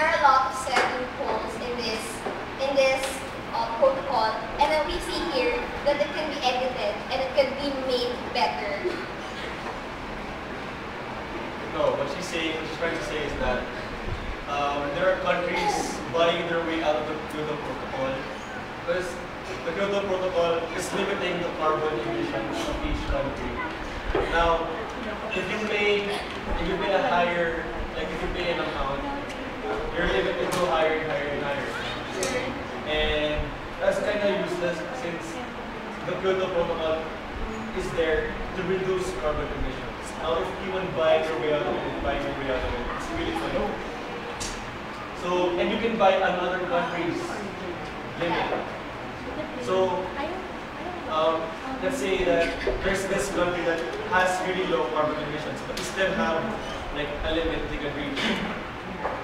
there are a lot of set loopholes in this protocol, and then we see here that it can be edited and it can be made better. No, what she's trying to say is that there are countries buying their way out of the Kyoto Protocol because the Kyoto Protocol is limiting the carbon emissions of each country. Now, if you pay a higher, like if you pay an amount, you're limited to higher and higher and higher. And that's kind of useless since the Kyoto Protocol is there to reduce carbon emissions. Now, if you buy your way out of it, it's really fun. So, and you can buy another country's limit. So, let's say that there's this country that has really low carbon emissions, but they still have like a limit they can reach.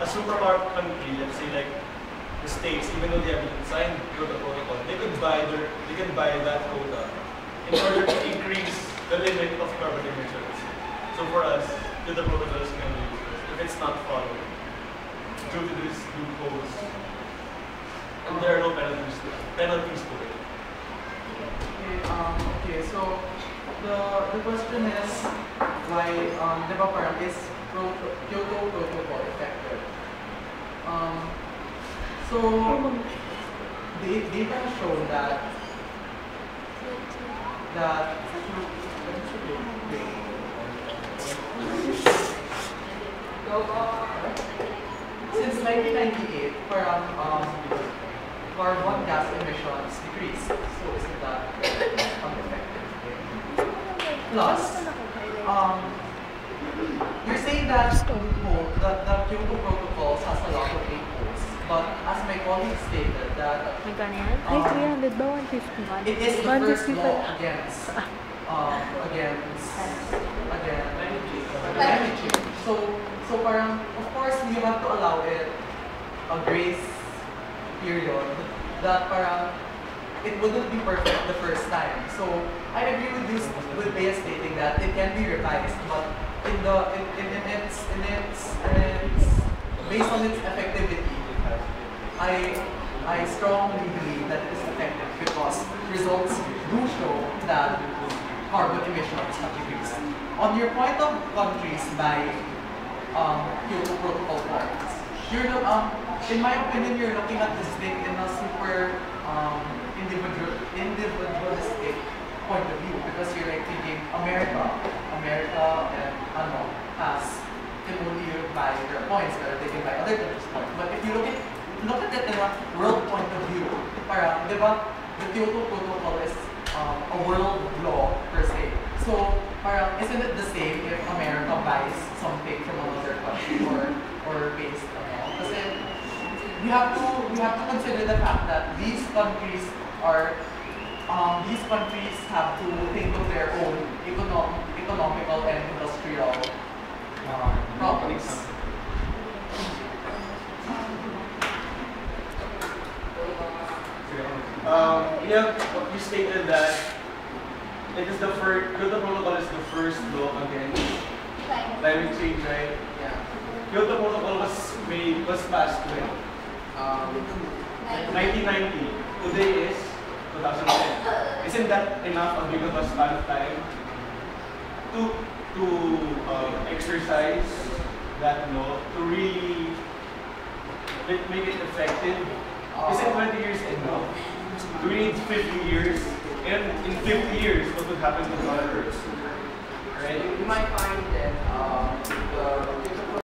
A superpower country, let's say like the States, even though they haven't signed the Kyoto Protocol, they can buy that quota in order to increase the limit of carbon emissions. So for us, Kyoto Protocol is kind of useless if it's not followed due to these loopholes, and there are no penalties to it. Okay, so the question is why is Kyoto Protocol effective? So they have shown that since 1998, carbon gas emissions decreased. So isn't that effective? Plus, you're saying that the Kyoto Protocol has a lot of loopholes, but as my colleague stated that it is the first law against climate change. So parang, of course, you have to allow it a grace period that parang it wouldn't be perfect the first time. So I agree with you with Bea stating that it can be revised, but based on its effectivity, I strongly believe that it is effective because results do show that carbon emissions have decreased. On your point of countries by Kyoto Protocol points, in my opinion, you're looking at this thing in a super individualistic point of view because you're like thinking America and can only buy their points, whether they can buy other countries' points. But if you look at it in a world point of view, the Kyoto Protocol is a world law per se. So isn't it the same if America buys something from another country or based on because we have to consider the fact that these countries have to think of their own economical and industrial problems. What you stated that it is Kyoto Protocol is the first law against climate change, right? Yeah. Kyoto Protocol was passed when? 1990. Today is 2010. Isn't that enough of a span of time to exercise that law, to really make it effective? Isn't 20 years enough? Do we need 50 years? And in 50 years, what would happen to the Earth? Right? You might find that